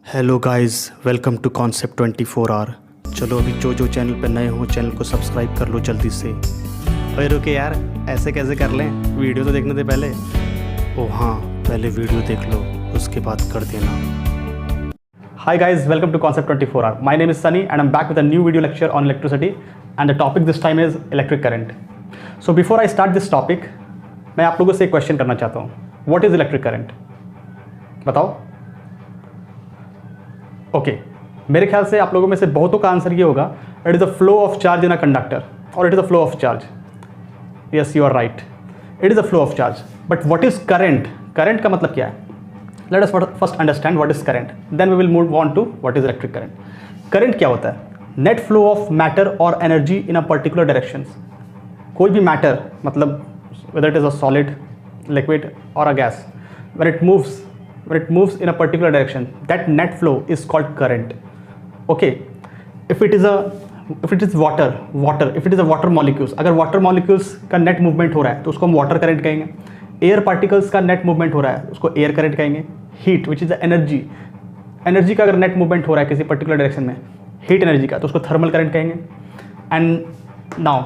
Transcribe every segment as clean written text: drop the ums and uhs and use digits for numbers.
Hello guys, welcome to concept 24 hour. चलो अभी जो चैनल पर नए हो चैनल को सब्सक्राइब कर लो जल्दी से। अरे रुके यार, ऐसे कैसे कर लें? वीडियो तो देखने दे पहले। ओ हाँ, पहले वीडियो देख लो उसके बाद कर देना। Hi guys, welcome to Concept 24 Hour. My name is Sunny and I'm back with a new video lecture on electricity and the topic this time is electric current. So before I start this topic, मैं आप लोगों से एक question करना चाहता हूँ. What is electric current? बताओ. Okay. मेरे ख्याल से आप लोगों में से बहुतों का आंसर ये होगा, it is a flow of charge in a conductor or it is a flow of charge. Yes, you are right. It is a flow of charge. But what is current? Current का मतलब क्या है? Let us first understand what is current. Then we will move on to what is electric current. Current क्या होता है? Net flow of matter or energy in a particular directions. कोई भी matter मतलब whether it is a solid, liquid or a gas, when it moves in a particular direction, that net flow is called current. Okay. If it is water, if it is a water molecules, अगर water molecules का net movement हो रहा है तो उसको हम water current कहेंगे. Air particles का नेट मूवमेंट हो रहा है उसको एयर करंट कहेंगे. हीट विच इज एनर्जी का अगर नेट मूवमेंट हो रहा है किसी पर्टिकुलर डायरेक्शन में, हीट एनर्जी का, तो उसको थर्मल करंट कहेंगे. एंड नाउ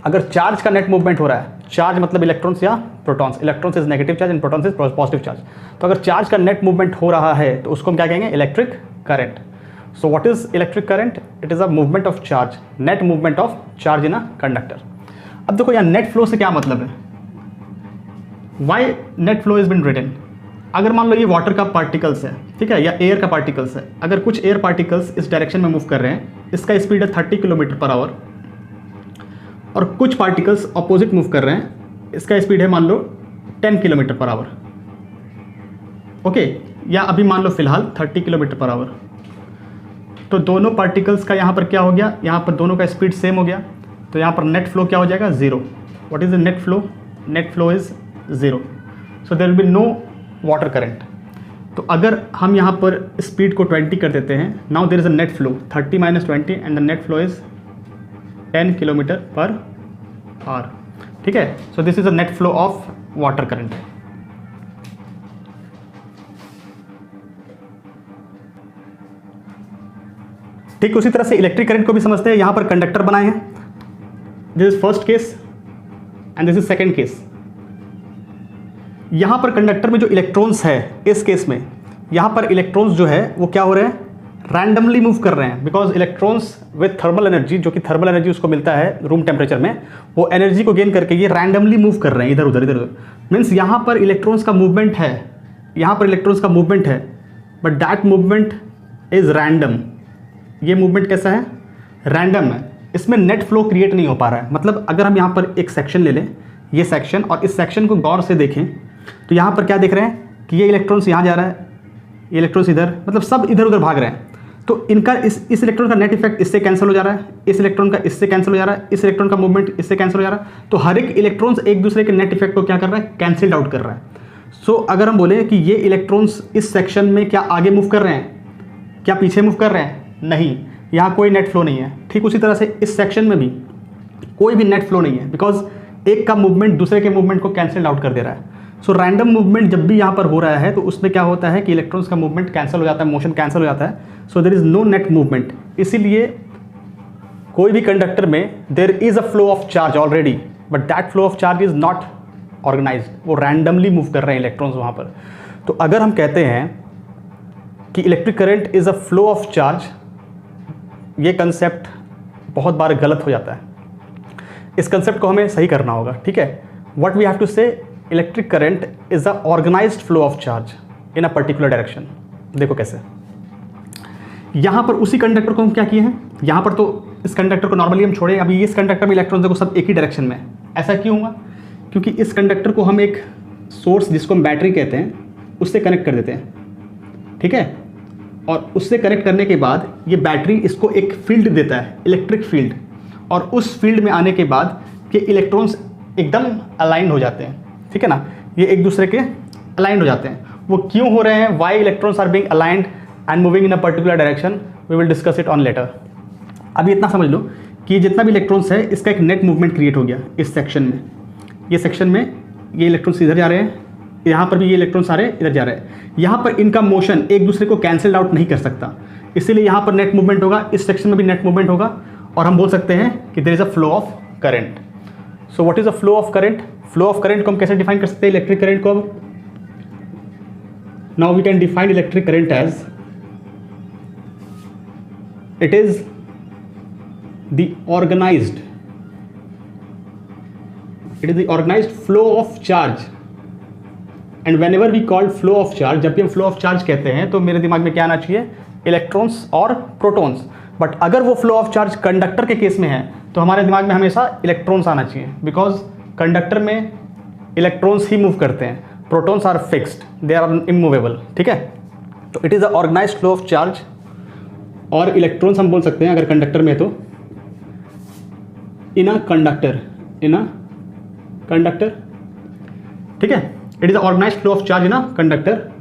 अगर चार्ज का नेट मूवमेंट हो रहा है, चार्ज मतलब इलेक्ट्रॉन्स या protons, electrons is negative charge and protons is positive charge, तो अगर चार्ज का नेट मूवमेंट हो रहा है तो उसको हम क्या कहेंगे? Electric current. So what is electric current? It is a movement of charge, net movement of charge in a conductor. अब देखो यहाँ नेट फ्लो से क्या मतलब है. Why net flow has been written? अगर मान लो ये वाटर का पार्टिकल्स है, ठीक है, या एयर का पार्टिकल्स है, अगर कुछ एयर पार्टिकल्स इस डायरेक्शन में मूव कर रहे हैं, इसका स्पीड है 30 किलोमीटर पर आवर, और कुछ पार्टिकल्स अपोजिट मूव कर रहे हैं, इसका स्पीड है मान लो 10 किलोमीटर पर आवर. ओके, या अभी मान लो फिलहाल 30 किलोमीटर पर आवर. तो दोनों पार्टिकल्स का यहाँ पर क्या हो गया? यहाँ पर दोनों का स्पीड सेम हो गया, तो यहाँ पर नेट फ्लो क्या हो जाएगा? Zero. What is the net flow? Net flow is zero. So there will be no water current. तो अगर हम यहाँ पर स्पीड को 20 कर देते हैं, now there is a net flow 30 - 20 and the net flow is 10 kilometre per hour. ठीक है, so this is a net flow of water current. ठीक उसी तरह से इलेक्ट्रिक करंट को भी समझते हैं. यहाँ पर कंडक्टर बनाए हैं. This is first case and this is second case. यहाँ पर कंडक्टर में जो इलेक्ट्रॉन्स है, इस केस में यहाँ पर इलेक्ट्रॉन्स जो है वो क्या हो रहे हैं? रैंडमली मूव कर रहे हैं. Because electrons with thermal energy, जो कि थर्मल एनर्जी उसको मिलता है रूम टेम्परेचर में, वो एनर्जी को गेन करके ये रैंडमली मूव कर रहे हैं इधर उधर. मीन्स यहाँ पर इलेक्ट्रॉन्स का मूवमेंट है, यहाँ पर इलेक्ट्रॉन्स का मूवमेंट है, but that movement is random. ये मूवमेंट कैसा है? रैंडम है. इसमें नेट फ्लो क्रिएट नहीं हो पा रहा है. मतलब अगर हम यहाँ पर एक सेक्शन ले लें, ये सेक्शन, और इस सेक्शन को गौर से देखें तो यहाँ पर क्या देख रहे हैं कि ये इलेक्ट्रॉन्स यहाँ जा रहा है, ये इलेक्ट्रॉन्स इधर, मतलब सब इधर उधर भाग रहे हैं. तो इनका इस इलेक्ट्रॉन का नेट इफेक्ट इससे कैंसिल हो जा रहा है, इस इलेक्ट्रॉन का इससे कैंसिल हो जा रहा है, इस इलेक्ट्रॉन का मूवमेंट इससे कैंसिल हो जा रहा है. तो हर एक इलेक्ट्रॉन्स एक दूसरे के नेट इफेक्ट को क्या कर रहा है? कैंसिल्ड आउट कर रहा है. सो अगर हम बोले कि ये इलेक्ट्रॉन्स इस सेक्शन में क्या आगे मूव कर रहे हैं, क्या पीछे मूव कर रहे हैं? नहीं, यहाँ कोई नेट फ्लो नहीं है. ठीक उसी तरह से इस सेक्शन में भी कोई भी नेट फ्लो नहीं है, बिकॉज एक का मूवमेंट दूसरे के मूवमेंट को कैंसिल आउट कर दे रहा है. सो रैंडम मूवमेंट जब भी यहाँ पर हो रहा है तो उसमें क्या होता है कि इलेक्ट्रॉन्स का मूवमेंट कैंसिल हो जाता है, मोशन कैंसिल हो जाता है. So there is no net movement. इसीलिए कोई भी कंडक्टर में there is a flow of charge already, but that flow of charge is not organised. वो रैंडमली मूव कर रहे हैं इलेक्ट्रॉन्स वहाँ पर. तो अगर हम कहते हैं कि electric current is a flow of charge, ये कंसेप्ट बहुत बार गलत हो जाता है. इस कंसेप्ट को हमें सही करना होगा. ठीक है, what we have to say, electric current is a organised flow of charge in a particular direction. देखो कैसे. यहाँ पर उसी कंडक्टर को हम क्या किए हैं, यहाँ पर तो इस कंडक्टर को नॉर्मली हम छोड़े, अभी इस कंडक्टर में इलेक्ट्रॉन देखो सब एक ही डायरेक्शन में. ऐसा क्यों हुआ? क्योंकि इस कंडक्टर को हम एक सोर्स जिसको हम बैटरी कहते हैं उससे कनेक्ट कर देते हैं. ठीक है, और उससे कनेक्ट करने के बाद ये बैटरी इसको एक फील्ड देता है, इलेक्ट्रिक फील्ड, और उस फील्ड में आने के बाद ये इलेक्ट्रॉन्स एकदम अलाइन हो जाते हैं. ठीक है ना, ये एक दूसरे के अलाइंड हो जाते हैं. वो क्यों हो रहे हैं? Why electrons are being aligned and moving in a particular direction, we will discuss it on later. अभी इतना समझ लो कि जितना भी इलेक्ट्रॉन्स है इसका एक नेट मूवमेंट क्रिएट हो गया इस सेक्शन में. ये सेक्शन में ये इलेक्ट्रॉन्स इधर जा रहे हैं, यहाँ पर भी ये इलेक्ट्रॉन सारे इधर जा रहे हैं। यहाँ पर इनका मोशन एक दूसरे को कैंसिल आउट नहीं कर सकता, इसीलिए यहाँ पर नेट मूवमेंट होगा, इस सेक्शन में भी नेट मूवमेंट होगा, और हम बोल सकते हैं कि there is a flow of current. So what is a flow of current? Flow of current को हम कैसे डिफाइन कर सकते हैं इलेक्ट्रिक करंट को? Now we can define electric current as it is the organised flow of charge. And whenever we called flow of charge, जब भी हम फ्लो ऑफ चार्ज कहते हैं तो मेरे दिमाग में क्या आना चाहिए? इलेक्ट्रॉन्स और प्रोटॉन्स। बट अगर वो फ्लो ऑफ चार्ज कंडक्टर के केस में है तो हमारे दिमाग में हमेशा इलेक्ट्रॉन्स आना चाहिए, बिकॉज कंडक्टर में इलेक्ट्रॉन्स ही मूव करते हैं, protons are fixed, they are immovable. ठीक है, तो it is a organised flow of charge. और इलेक्ट्रॉन्स हम बोल सकते हैं अगर कंडक्टर में है तो इन अ कंडक्टर। ठीक है, it is a organised flow of charge in a conductor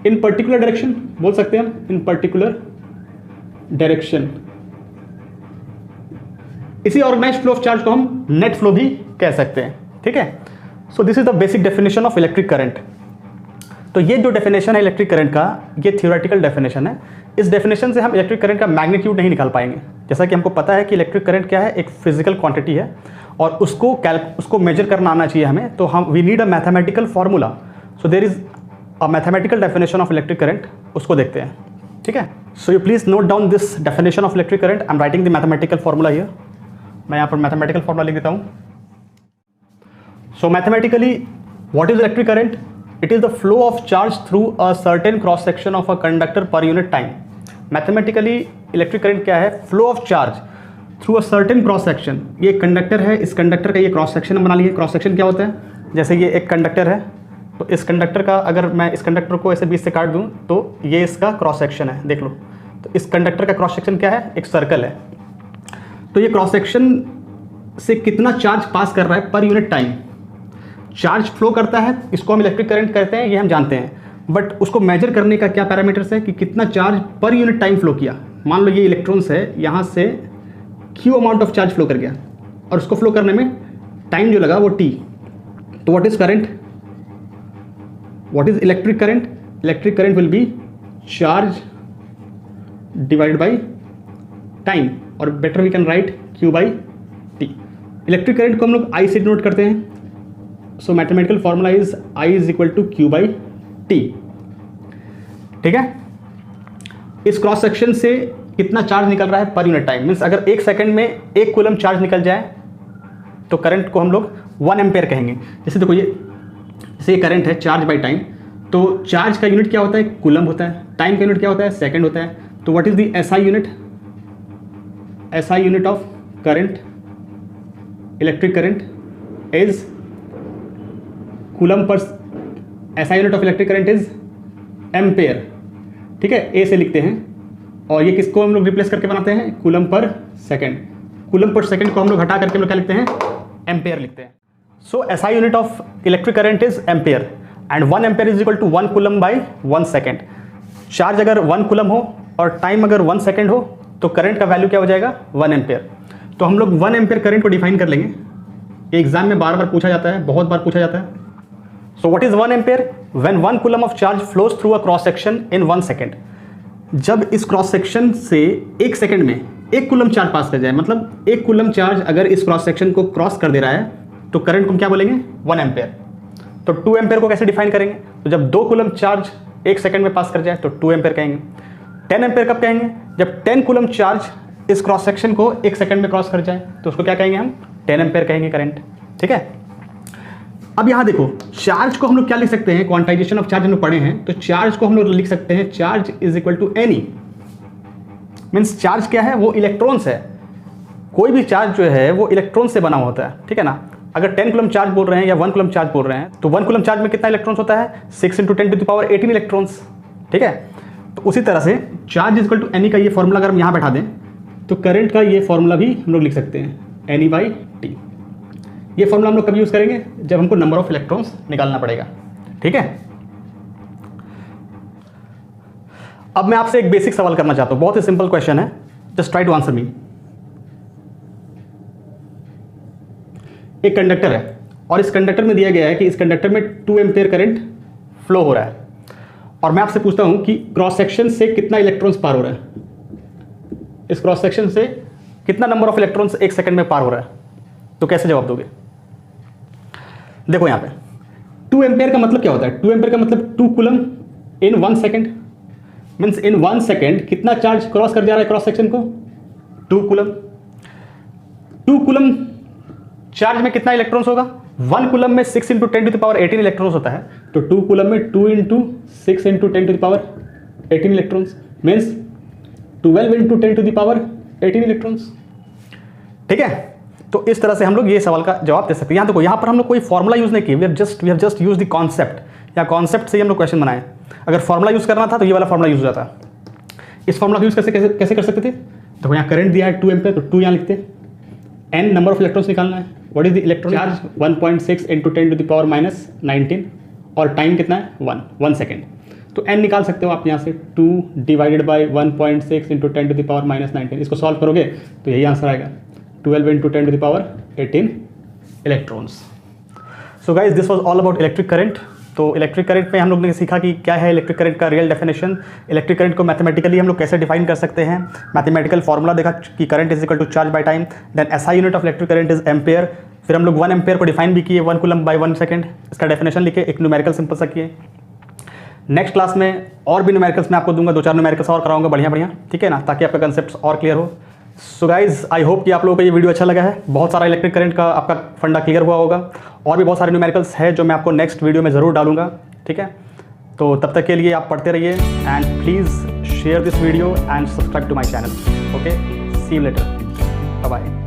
in particular direction, बोल सकते हैं हम इन पर्टिकुलर डायरेक्शन। इसी ऑर्गेनाइज्ड फ्लो ऑफ चार्ज को हम नेट फ्लो भी कह सकते हैं। ठीक है, so this is the basic definition of electric current. तो ये जो डेफिनेशन है इलेक्ट्रिक करंट का, ये थ्योरेटिकल डेफिनेशन है। इस डेफिनेशन से हम इलेक्ट्रिक करंट का मैग्नीट्यूड नहीं निकाल पाएंगे। जैसा कि हमको पता है कि इलेक्ट्रिक करंट क्या है, एक फिजिकल क्वांटिटी है और उसको मेजर करना आना चाहिए हमें, तो हम we need a mathematical formula. So there is a mathematical definition of electric current, उसको देखते हैं। ठीक है, so you please note down this definition of electric current. I am writing the mathematical formula here. मैं यहाँ पर mathematical formula लिख देता हूँ। So mathematically what is electric current? It is the flow of charge through a certain cross section of a conductor per unit time. Mathematically electric current क्या है? Flow of charge through a certain cross section. ये conductor है, इस conductor का ये cross section बना लिए। Cross section क्या होता है? जैसे ये एक कंडक्टर है, तो इस कंडक्टर का अगर मैं इस कंडक्टर को ऐसे बीच से काट दूं तो ये इसका क्रॉस सेक्शन है, देख लो। तो इस कंडक्टर का क्रॉस सेक्शन क्या है? एक सर्कल है। तो ये क्रॉस सेक्शन से कितना चार्ज पास कर रहा है per unit time? Charge flow करता है, इसको हम इलेक्ट्रिक करंट कहते हैं, ये हम जानते हैं। बट उसको मेजर करने का क्या पैरामीटर्स है कि कितना charge per unit time flow किया। मान लो ये इलेक्ट्रॉन्स है, यहाँ से Q amount of charge flow कर गया और उसको फ्लो करने में टाइम जो लगा वो टी। तो what is current? What is electric current? Electric current will be charge divided by time, और better we can write Q by T. Electric current को हम लोग आई से डिनोट करते हैं। So mathematical formula is I is equal to Q by T. ठीक है, इस क्रॉस सेक्शन से कितना चार्ज निकल रहा है पर यूनिट टाइम? मीन्स अगर एक सेकंड में 1 कूलम चार्ज निकल जाए तो करंट को हम लोग 1 एम्पेयर कहेंगे। जैसे देखो ये करंट है, चार्ज बाई टाइम। तो चार्ज का यूनिट क्या होता है? कूलम होता है। टाइम का यूनिट क्या होता है? सेकंड होता है। तो what is the SI unit? SI unit of current, electric current is coulomb per. SI unit of electric current is ampere. ठीक है, ए से लिखते हैं। और ये किसको हम लोग रिप्लेस करके बनाते हैं? Coulomb per second. Coulomb per second को हम लोग हटा करके हम लोग क्या लिखते हैं? एम्पेयर लिखते हैं। So SI unit of electric current is ampere and 1 ampere is equal to 1 coulomb by 1 second. Charge अगर 1 कूलम हो और टाइम अगर 1 सेकेंड हो तो करंट का वैल्यू क्या हो जाएगा? 1 एम्पेयर। तो हम लोग 1 एम्पेयर करंट को डिफाइन कर लेंगे। ये एग्जाम में बार बार पूछा जाता है, बहुत बार पूछा जाता है। So what is 1 ampere? When 1 coulomb of charge flows through a cross section in 1 second. जब इस क्रॉस सेक्शन से 1 सेकंड में 1 कूलम चार्ज पास कर जाए, मतलब 1 कूलम चार्ज अगर इस क्रॉस सेक्शन को क्रॉस कर दे रहा है तो करंट को हम क्या बोलेंगे? 1 एम्पेयर। तो 2 एम्पेयर को कैसे डिफाइन करेंगे? तो जब 2 कूलम चार्ज 1 सेकंड में पास कर जाए तो 2 एम्पेयर कहेंगे। 10 एम्पेयर कब कहेंगे? जब 10 कूलम चार्ज इस क्रॉस सेक्शन को 1 सेकंड में क्रॉस कर जाए तो उसको क्या कहेंगे हम? 10 एम्पेयर कहेंगे करंट। ठीक है, अब यहां देखो चार्ज को हम लोग क्या लिख सकते हैं? क्वांटाइजेशन ऑफ चार्ज हम लोग पढ़े हैं, तो चार्ज को हम लोग लिख सकते हैं charge is equal to n e. Means charge क्या है? वो इलेक्ट्रॉन्स है। कोई भी चार्ज जो है वो इलेक्ट्रॉन से बना होता है। ठीक है ना, अगर 10 कूलम चार्ज बोल रहे हैं या 1 कूलम चार्ज बोल रहे हैं तो 1 कूलम चार्ज में कितना इलेक्ट्रॉन्स होता है? 6 × 10⁻18 इलेक्ट्रॉन्स। ठीक है, तो उसी तरह से charge is equal to n e का ये फॉर्मूला अगर हम यहाँ बैठा दें तो करंट का ये फॉर्मूला भी हम लोग लिख सकते हैं, एनी बाई टी। ये फॉर्मूला हम लोग कब यूज़ करेंगे? जब हमको नंबर ऑफ इलेक्ट्रॉन्स निकालना पड़ेगा। ठीक है, अब मैं आपसे एक बेसिक सवाल करना चाहता हूं, बहुत ही सिंपल क्वेश्चन है, just try to answer me. एक कंडक्टर है और इस कंडक्टर में दिया गया है कि इस कंडक्टर में 2 एम्पेयर करंट फ्लो हो रहा है, और मैं आपसे पूछता हूं कि क्रॉस सेक्शन से कितना इलेक्ट्रॉन्स पार हो रहा है, इस क्रॉस सेक्शन से कितना नंबर ऑफ इलेक्ट्रॉन्स एक सेकंड में पार हो रहा है, तो कैसे जवाब दोगे? देखो यहां पे 2 एम्पेयर का मतलब क्या होता है? 2 एम्पेयर का मतलब 2 coulomb in 1 second, means in 1 second कितना चार्ज क्रॉस कर जा रहा है क्रॉस सेक्शन को? 2 कूलम। 2 कूलम चार्ज में कितना इलेक्ट्रॉन्स होगा? 1 कूलम में 6 × 10⁻18 इलेक्ट्रॉन्स होता है, तो 2 कूलम में 2 × 6 × 10⁻18 इलेक्ट्रॉन्स, मीन्स 12 × 10⁻18 इलेक्ट्रॉन्स। ठीक है, तो इस तरह से हम लोग ये सवाल का जवाब दे सकते हैं। यहाँ देखो, यहाँ पर हम लोग कोई फॉर्मूला यूज नहीं किए, we have just use the concept, या कॉन्सेप्ट से ही हम लोग क्वेश्चन बनाए। अगर फॉर्मूला यूज करना था तो ये वाला फॉर्मूला यूज हो जाता। इस फॉर्मूला यूज कैसे कर सकते थे? देखो यहाँ करंट दिया है 2 एम्पेयर, तो 2 यहाँ लिखते हैं, n नंबर ऑफ इलेक्ट्रॉन्स निकालना है, what is the electron charge 1.6 × 10⁻19, और टाइम कितना है 1 सेकेंड, तो n निकाल सकते हो आप यहाँ से 2 / 1.6 × 10⁻19, इसको सॉल्व करोगे तो यही आंसर आएगा, 12 × 10⁻18 electrons. So guys, this was all about electric current. तो इलेक्ट्रिक करंट में हम लोग ने सीखा कि क्या है इलेक्ट्रिक करंट का रियल डेफिनेशन, इलेक्ट्रिक करंट को मैथमेटिकली हम लोग कैसे डिफाइन कर सकते हैं, मैथमेटिकल फॉर्मूला देखा कि current is equal to charge by time, then SI unit of electric current is ampere, फिर हम लोग 1 एम्पेयर को डिफाइन भी किए, 1 कूलम बाय 1 सेकंड, इसका डेफिनेशन लिखे, एक न्यूमेरिकल सिंपल सा किए। नेक्स्ट क्लास में और भी न्यूमेरिकल्स मैं आपको दूंगा, 2-4 न्यूमेरिकल्स और कराऊंगा बढ़िया, ठीक है ना, ताकि आपका कंसेप्ट और क्लियर हो। सो गाइज, आई होप कि आप लोगों को ये वीडियो अच्छा लगा है, बहुत सारा इलेक्ट्रिक करंट का आपका फंडा क्लियर हुआ होगा, और भी बहुत सारे न्यूमेरिकल्स है जो मैं आपको नेक्स्ट वीडियो में ज़रूर डालूंगा, ठीक है। तो तब तक के लिए आप पढ़ते रहिए, and please share this video and subscribe to my channel. Okay, see you later, bye bye.